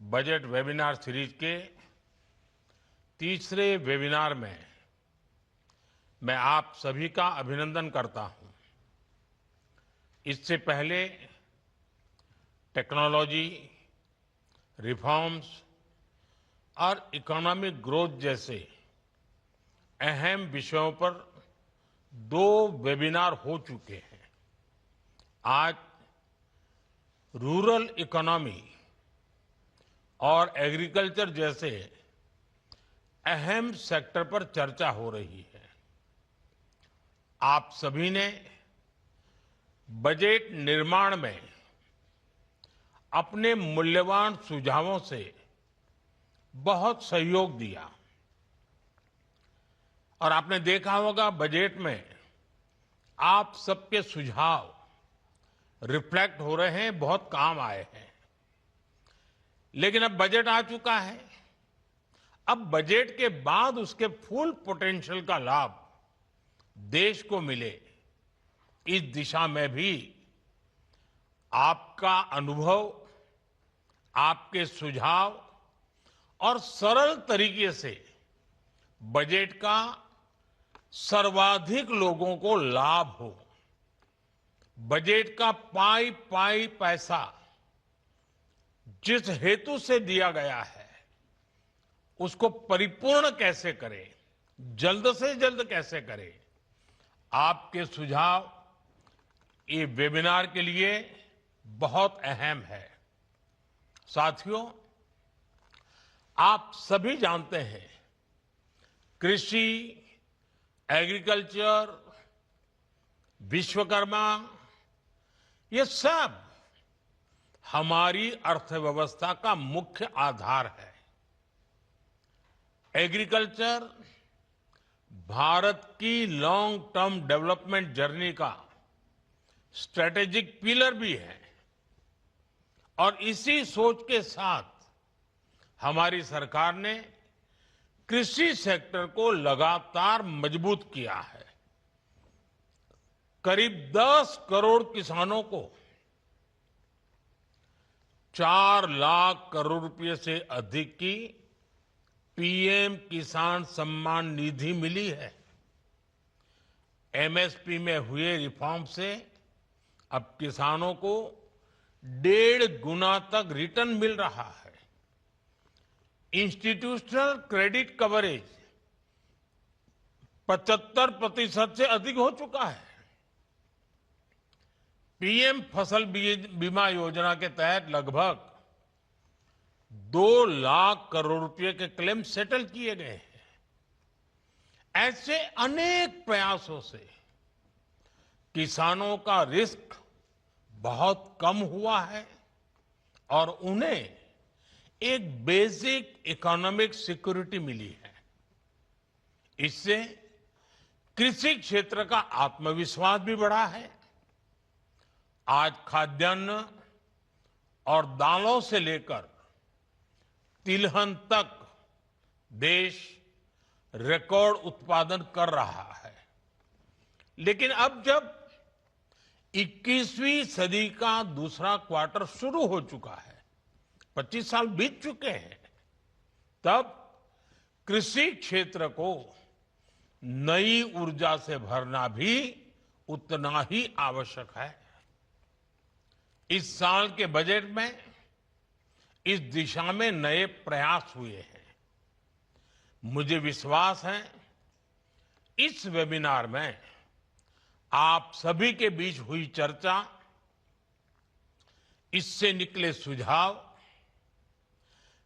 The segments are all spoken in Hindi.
बजट वेबिनार सीरीज के तीसरे वेबिनार में मैं आप सभी का अभिनंदन करता हूं। इससे पहले टेक्नोलॉजी, रिफॉर्म्स और इकोनॉमिक ग्रोथ जैसे अहम विषयों पर 2 वेबिनार हो चुके हैं। आज रूरल इकोनॉमी और एग्रीकल्चर जैसे अहम सेक्टर पर चर्चा हो रही है। आप सभी ने बजट निर्माण में अपने मूल्यवान सुझावों से बहुत सहयोग दिया और आपने देखा होगा बजट में आप सबके सुझाव रिफ्लेक्ट हो रहे हैं, बहुत काम आए हैं। लेकिन अब बजट आ चुका है। अब बजट के बाद उसके फुल पोटेंशियल का लाभ देश को मिले, इस दिशा में भी आपका अनुभव, आपके सुझाव और सरल तरीके से बजट का सर्वाधिक लोगों को लाभ हो, बजट का पाई पाई पैसा जिस हेतु से दिया गया है उसको परिपूर्ण कैसे करें, जल्द से जल्द कैसे करें, आपके सुझाव ये वेबिनार के लिए बहुत अहम है। साथियों, आप सभी जानते हैं कृषि, एग्रीकल्चर, विश्वकर्मा, ये सब हमारी अर्थव्यवस्था का मुख्य आधार है। एग्रीकल्चर भारत की लॉन्ग टर्म डेवलपमेंट जर्नी का स्ट्रेटेजिक पिलर भी है और इसी सोच के साथ हमारी सरकार ने कृषि सेक्टर को लगातार मजबूत किया है। करीब 10 करोड़ किसानों को 4 लाख करोड़ रुपए से अधिक की पीएम किसान सम्मान निधि मिली है। एमएसपी में हुए रिफॉर्म से अब किसानों को 1.5 गुना तक रिटर्न मिल रहा है। इंस्टीट्यूशनल क्रेडिट कवरेज 75% से अधिक हो चुका है। पीएम फसल बीमा योजना के तहत लगभग 2 लाख करोड़ रुपए के क्लेम सेटल किए गए हैं। ऐसे अनेक प्रयासों से किसानों का रिस्क बहुत कम हुआ है और उन्हें एक बेसिक इकोनॉमिक सिक्योरिटी मिली है। इससे कृषि क्षेत्र का आत्मविश्वास भी बढ़ा है। आज खाद्यान्न और दालों से लेकर तिलहन तक देश रिकॉर्ड उत्पादन कर रहा है। लेकिन अब जब 21वीं सदी का दूसरा क्वार्टर शुरू हो चुका है, 25 साल बीत चुके हैं, तब कृषि क्षेत्र को नई ऊर्जा से भरना भी उतना ही आवश्यक है। इस साल के बजट में इस दिशा में नए प्रयास हुए हैं। मुझे विश्वास है इस वेबिनार में आप सभी के बीच हुई चर्चा, इससे निकले सुझाव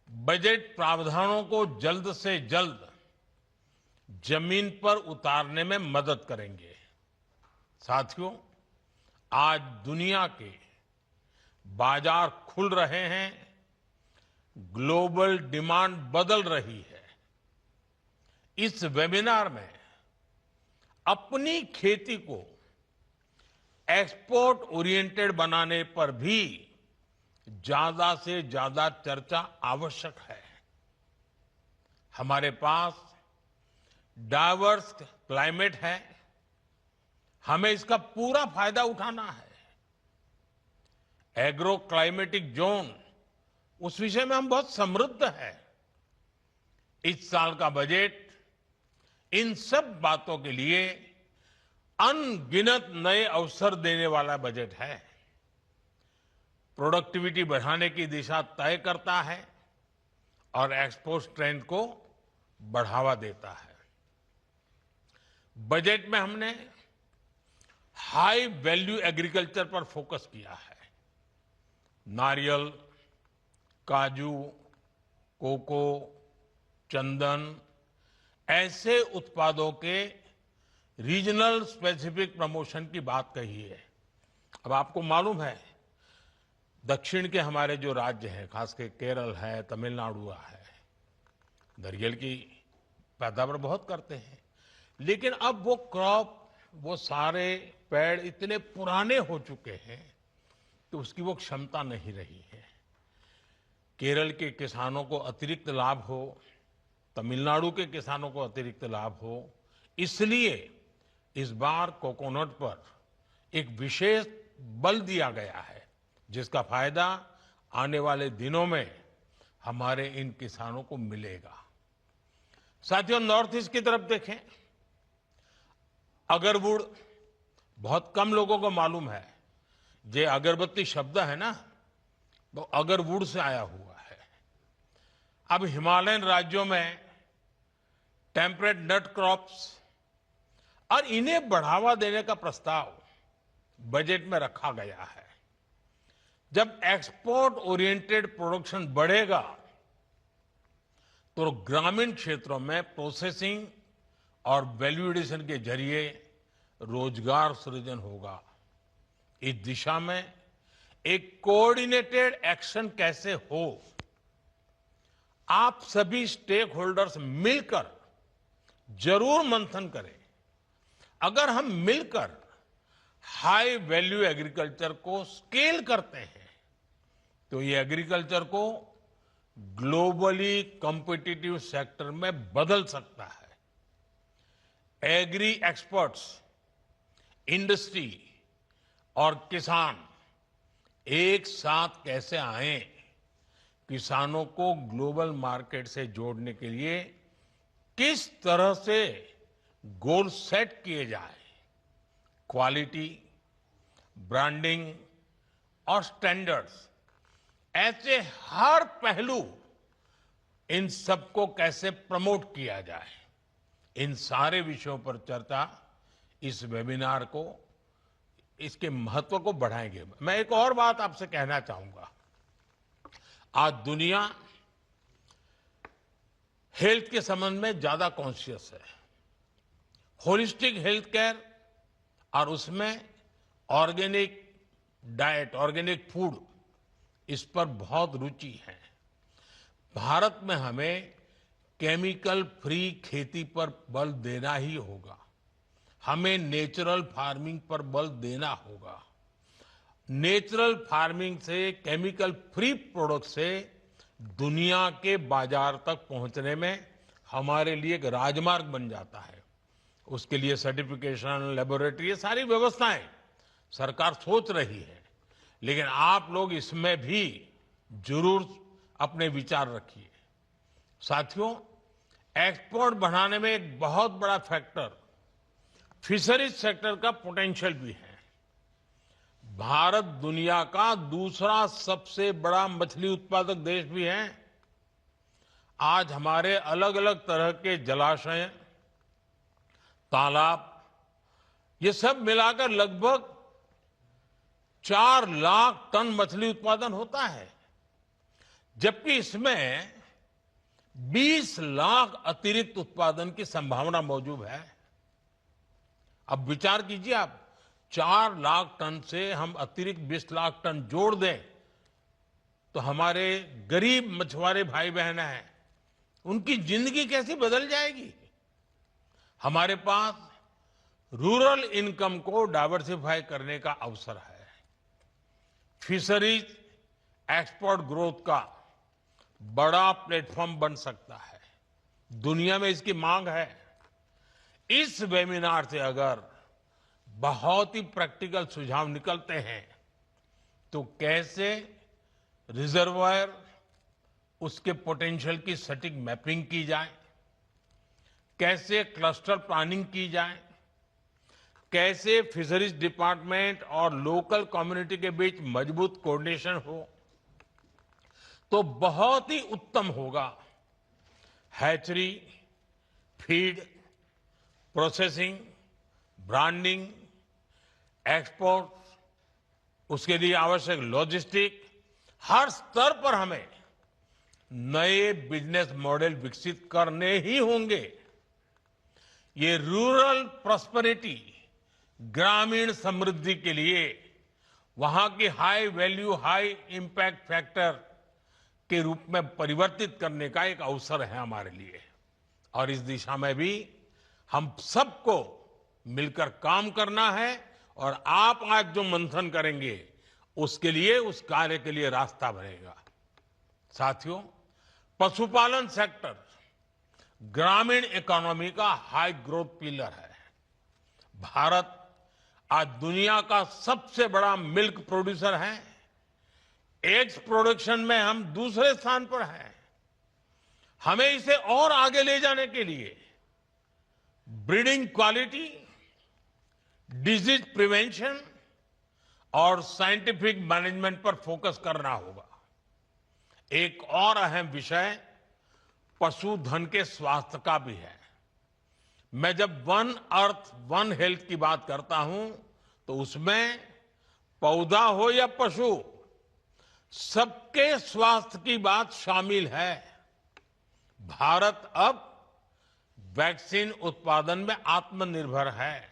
बजट प्रावधानों को जल्द से जल्द जमीन पर उतारने में मदद करेंगे। साथियों, आज दुनिया के बाजार खुल रहे हैं, ग्लोबल डिमांड बदल रही है। इस वेबिनार में अपनी खेती को एक्सपोर्ट ओरिएंटेड बनाने पर भी ज्यादा से ज्यादा चर्चा आवश्यक है। हमारे पास डाइवर्स क्लाइमेट है, हमें इसका पूरा फायदा उठाना है। एग्रो क्लाइमेटिक जोन उस विषय में हम बहुत समृद्ध हैं। इस साल का बजट इन सब बातों के लिए अनगिनत नए अवसर देने वाला बजट है। प्रोडक्टिविटी बढ़ाने की दिशा तय करता है और एक्सपोर्ट स्ट्रेंथ को बढ़ावा देता है। बजट में हमने हाई वैल्यू एग्रीकल्चर पर फोकस किया है। नारियल, काजू, कोको, चंदन ऐसे उत्पादों के रीजनल स्पेसिफिक प्रमोशन की बात कही है। अब आपको मालूम है, दक्षिण के हमारे जो राज्य हैं, खासकर केरल है, तमिलनाडु है, नारियल की पैदावार बहुत करते हैं, लेकिन अब वो क्रॉप, वो सारे पेड़ इतने पुराने हो चुके हैं तो उसकी वो क्षमता नहीं रही है। केरल के किसानों को अतिरिक्त लाभ हो, तमिलनाडु के किसानों को अतिरिक्त लाभ हो, इसलिए इस बार कोकोनट पर एक विशेष बल दिया गया है, जिसका फायदा आने वाले दिनों में हमारे इन किसानों को मिलेगा। साथियों, नॉर्थ ईस्ट की तरफ देखें, अगरवुड बहुत कम लोगों को मालूम है। ये अगरबत्ती शब्द है ना, वो अगरवुड से आया हुआ है। अब हिमालयन राज्यों में टेम्परेट नट क्रॉप्स और इन्हें बढ़ावा देने का प्रस्ताव बजट में रखा गया है। जब एक्सपोर्ट ओरिएंटेड प्रोडक्शन बढ़ेगा तो ग्रामीण क्षेत्रों में प्रोसेसिंग और वैल्यू एडिशन के जरिए रोजगार सृजन होगा। इस दिशा में एक कोऑर्डिनेटेड एक्शन कैसे हो, आप सभी स्टेक होल्डर्स मिलकर जरूर मंथन करें। अगर हम मिलकर हाई वैल्यू एग्रीकल्चर को स्केल करते हैं तो ये एग्रीकल्चर को ग्लोबली कॉम्पिटिटिव सेक्टर में बदल सकता है। एग्री एक्सपर्ट्स, इंडस्ट्री और किसान एक साथ कैसे आए, किसानों को ग्लोबल मार्केट से जोड़ने के लिए किस तरह से गोल सेट किए जाए, क्वालिटी, ब्रांडिंग और स्टैंडर्ड्स, ऐसे हर पहलू, इन सबको कैसे प्रमोट किया जाए, इन सारे विषयों पर चर्चा इस वेबिनार को, इसके महत्व को बढ़ाएंगे। मैं एक और बात आपसे कहना चाहूंगा। आज दुनिया हेल्थ के संबंध में ज्यादा कॉन्शियस है। होलिस्टिक हेल्थ केयर और उसमें ऑर्गेनिक डाइट, ऑर्गेनिक फूड, इस पर बहुत रुचि है। भारत में हमें केमिकल फ्री खेती पर बल देना ही होगा। हमें नेचुरल फार्मिंग पर बल देना होगा। नेचुरल फार्मिंग से, केमिकल फ्री प्रोडक्ट से दुनिया के बाजार तक पहुंचने में हमारे लिए एक राजमार्ग बन जाता है। उसके लिए सर्टिफिकेशन, लेबोरेटरी, ये सारी व्यवस्थाएं सरकार सोच रही है, लेकिन आप लोग इसमें भी जरूर अपने विचार रखिए। साथियों, एक्सपोर्ट बढ़ाने में एक बहुत बड़ा फैक्टर फिशरीज सेक्टर का पोटेंशियल भी है। भारत दुनिया का दूसरा सबसे बड़ा मछली उत्पादक देश भी है। आज हमारे अलग अलग तरह के जलाशय, तालाब, ये सब मिलाकर लगभग 4 लाख टन मछली उत्पादन होता है, जबकि इसमें 20 लाख अतिरिक्त उत्पादन की संभावना मौजूद है। अब विचार कीजिए आप, 4 लाख टन से हम अतिरिक्त 20 लाख टन जोड़ दें तो हमारे गरीब मछुआरे भाई बहन हैं, उनकी जिंदगी कैसी बदल जाएगी। हमारे पास रूरल इनकम को डाइवर्सिफाई करने का अवसर है। फिशरीज एक्सपोर्ट ग्रोथ का बड़ा प्लेटफॉर्म बन सकता है। दुनिया में इसकी मांग है। इस वेबिनार से अगर बहुत ही प्रैक्टिकल सुझाव निकलते हैं तो कैसे रिजर्वायर, उसके पोटेंशियल की सटीक मैपिंग की जाए, कैसे क्लस्टर प्लानिंग की जाए, कैसे फिशरीज डिपार्टमेंट और लोकल कम्युनिटी के बीच मजबूत कोऑर्डिनेशन हो, तो बहुत ही उत्तम होगा। Hatchery, feed, processing, branding, export, उसके लिए आवश्यक लॉजिस्टिक, हर स्तर पर हमें नए बिजनेस मॉडल विकसित करने ही होंगे। ये रूरल प्रॉस्पेरिटी, ग्रामीण समृद्धि के लिए वहां की high value high impact factor के रूप में परिवर्तित करने का एक अवसर है हमारे लिए। और इस दिशा में भी हम सबको मिलकर काम करना है। और आप आज जो मंथन करेंगे उसके लिए, उस कार्य के लिए रास्ता बनेगा। साथियों, पशुपालन सेक्टर ग्रामीण इकोनॉमी का हाई ग्रोथ पिलर है। भारत आज दुनिया का सबसे बड़ा मिल्क प्रोड्यूसर है। एग्स प्रोडक्शन में हम दूसरे स्थान पर हैं। हमें इसे और आगे ले जाने के लिए ब्रीडिंग क्वालिटी, डिजीज प्रिवेंशन और साइंटिफिक मैनेजमेंट पर फोकस करना होगा। एक और अहम विषय पशुधन के स्वास्थ्य का भी है। मैं जब वन अर्थ वन हेल्थ की बात करता हूं तो उसमें पौधा हो या पशु, सबके स्वास्थ्य की बात शामिल है। भारत अब वैक्सीन उत्पादन में आत्मनिर्भर है।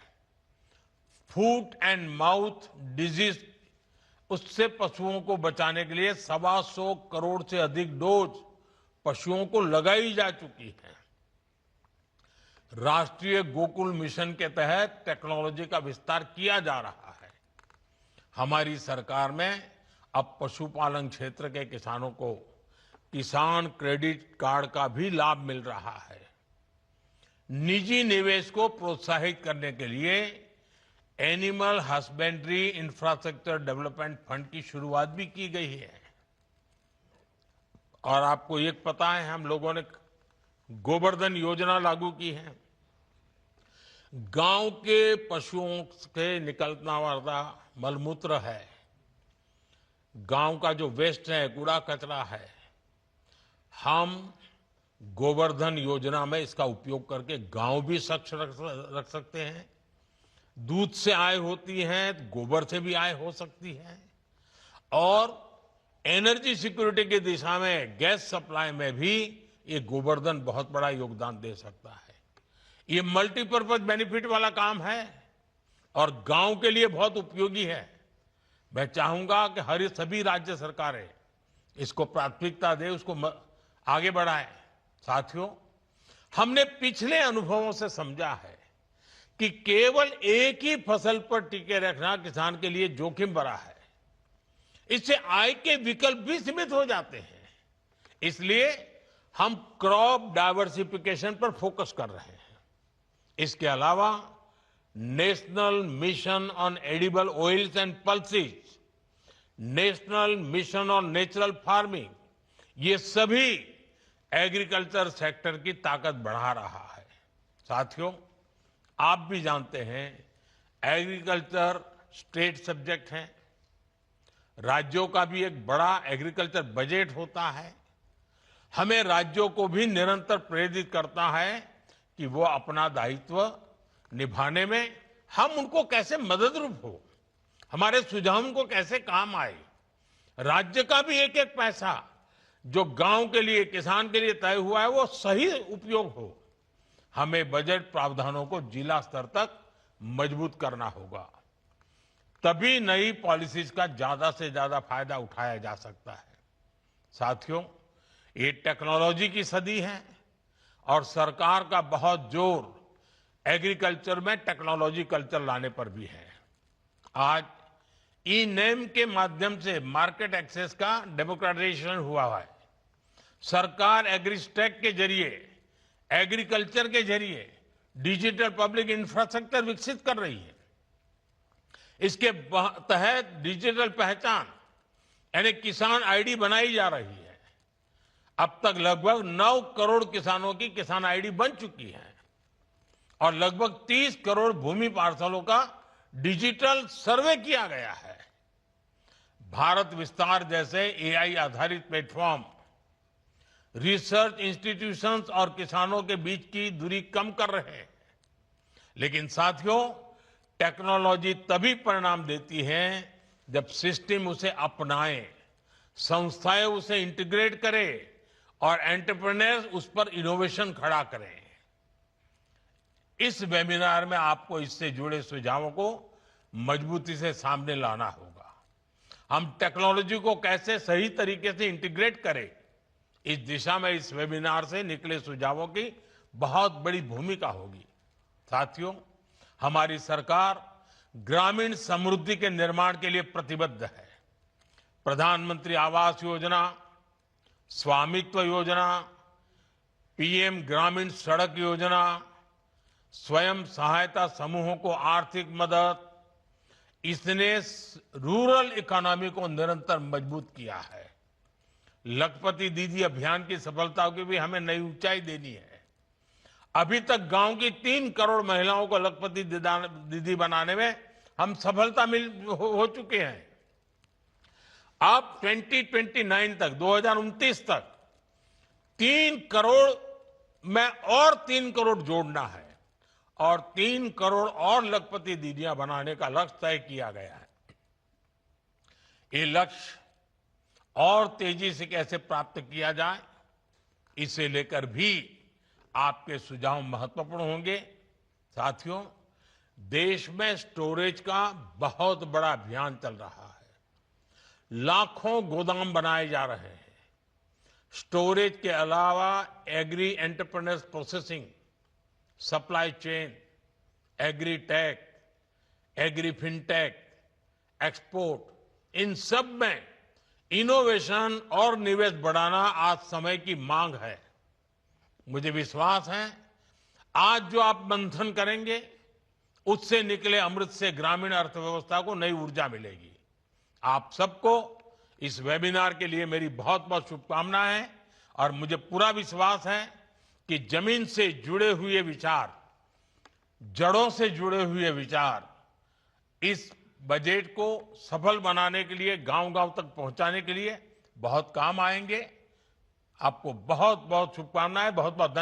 फूट एंड माउथ डिजीज, उससे पशुओं को बचाने के लिए 125 करोड़ से अधिक डोज पशुओं को लगाई जा चुकी है। राष्ट्रीय गोकुल मिशन के तहत टेक्नोलॉजी का विस्तार किया जा रहा है। हमारी सरकार में अब पशुपालन क्षेत्र के किसानों को किसान क्रेडिट कार्ड का भी लाभ मिल रहा है। निजी निवेश को प्रोत्साहित करने के लिए animal husbandry infrastructure development fund की शुरुआत भी की गई है। और आपको एक पता है, हम लोगों ने गोवर्धन योजना लागू की है। गांव के पशुओं से निकलना वाला मलमूत्र है, गांव का जो वेस्ट है, कूड़ा कचरा है, हम गोवर्धन योजना में इसका उपयोग करके गांव भी स्वच्छ रख सकते हैं। दूध से आय होती है, गोबर से भी आय हो सकती है। और एनर्जी सिक्योरिटी की दिशा में, गैस सप्लाई में भी ये गोवर्धन बहुत बड़ा योगदान दे सकता है। ये मल्टीपर्पज बेनिफिट वाला काम है और गांव के लिए बहुत उपयोगी है। मैं चाहूंगा कि हर सभी राज्य सरकारें इसको प्राथमिकता दे, उसको आगे बढ़ाएं। साथियों, हमने पिछले अनुभवों से समझा है कि केवल एक ही फसल पर टिके रखना किसान के लिए जोखिम भरा है। इससे आय के विकल्प भी सीमित हो जाते हैं। इसलिए हम क्रॉप डाइवर्सिफिकेशन पर फोकस कर रहे हैं। इसके अलावा national mission on edible oils and pulses, national mission on natural farming, ये सभी एग्रीकल्चर सेक्टर की ताकत बढ़ा रहा है। साथियों, आप भी जानते हैं एग्रीकल्चर स्टेट सब्जेक्ट है। राज्यों का भी एक बड़ा एग्रीकल्चर बजट होता है। हमें राज्यों को भी निरंतर प्रेरित करता है कि वो अपना दायित्व निभाने में हम उनको कैसे मददरूप हो, हमारे सुझाव उनको कैसे काम आए। राज्य का भी एक एक पैसा जो गांव के लिए, किसान के लिए तय हुआ है, वो सही उपयोग हो। हमें बजट प्रावधानों को जिला स्तर तक मजबूत करना होगा, तभी नई पॉलिसीज का ज्यादा से ज्यादा फायदा उठाया जा सकता है। साथियों, ये टेक्नोलॉजी की सदी है और सरकार का बहुत जोर एग्रीकल्चर में टेक्नोलॉजी कल्चर लाने पर भी है। आज ई नेम के माध्यम से मार्केट एक्सेस का डेमोक्रेटाइजेशन हुआ है। सरकार एग्रीस्टेक के जरिए, एग्रीकल्चर के जरिए डिजिटल पब्लिक इंफ्रास्ट्रक्चर विकसित कर रही है। इसके तहत डिजिटल पहचान यानी किसान आईडी बनाई जा रही है। अब तक लगभग 9 करोड़ किसानों की किसान आईडी बन चुकी है और लगभग 30 करोड़ भूमि पार्सलों का डिजिटल सर्वे किया गया है। भारत विस्तार जैसे एआई आधारित प्लेटफॉर्म रिसर्च इंस्टीट्यूशंस और किसानों के बीच की दूरी कम कर रहे हैं। लेकिन साथियों, टेक्नोलॉजी तभी परिणाम देती है जब सिस्टम उसे अपनाए, संस्थाएं उसे इंटीग्रेट करें और एंटरप्रेन्योर्स उस पर इनोवेशन खड़ा करें। इस वेबिनार में आपको इससे जुड़े सुझावों को मजबूती से सामने लाना होगा। हम टेक्नोलॉजी को कैसे सही तरीके से इंटीग्रेट करें, इस दिशा में इस वेबिनार से निकले सुझावों की बहुत बड़ी भूमिका होगी। साथियों, हमारी सरकार ग्रामीण समृद्धि के निर्माण के लिए प्रतिबद्ध है। प्रधानमंत्री आवास योजना, स्वामित्व योजना, पीएम ग्रामीण सड़क योजना, स्वयं सहायता समूहों को आर्थिक मदद, इसने रूरल इकोनॉमी को निरंतर मजबूत किया है। लखपति दीदी अभियान की सफलता की भी हमें नई ऊंचाई देनी है। अभी तक गांव की 3 करोड़ महिलाओं को लखपति दीदी बनाने में हम सफलता हो चुके हैं। अब 2029 तक, 2029 तक 3 करोड़ में और 3 करोड़ जोड़ना है और 3 करोड़ और लखपति दीदियां बनाने का लक्ष्य तय किया गया है। ये लक्ष्य और तेजी से कैसे प्राप्त किया जाए, इसे लेकर भी आपके सुझाव महत्वपूर्ण होंगे। साथियों, देश में स्टोरेज का बहुत बड़ा अभियान चल रहा है। लाखों गोदाम बनाए जा रहे हैं। स्टोरेज के अलावा agri entrepreneurs processing, supply chain, agri tech, agri fintech, export, इन सब में इनोवेशन और निवेश बढ़ाना आज समय की मांग है। मुझे विश्वास है आज जो आप मंथन करेंगे उससे निकले अमृत से ग्रामीण अर्थव्यवस्था को नई ऊर्जा मिलेगी। आप सबको इस वेबिनार के लिए मेरी बहुत बहुत शुभकामनाएं हैं और मुझे पूरा विश्वास है कि जमीन से जुड़े हुए विचार, जड़ों से जुड़े हुए विचार इस बजट को सफल बनाने के लिए, गांव-गांव तक पहुंचाने के लिए बहुत काम आएंगे। आपको बहुत बहुत शुभकामनाएं, बहुत बहुत धन्यवाद।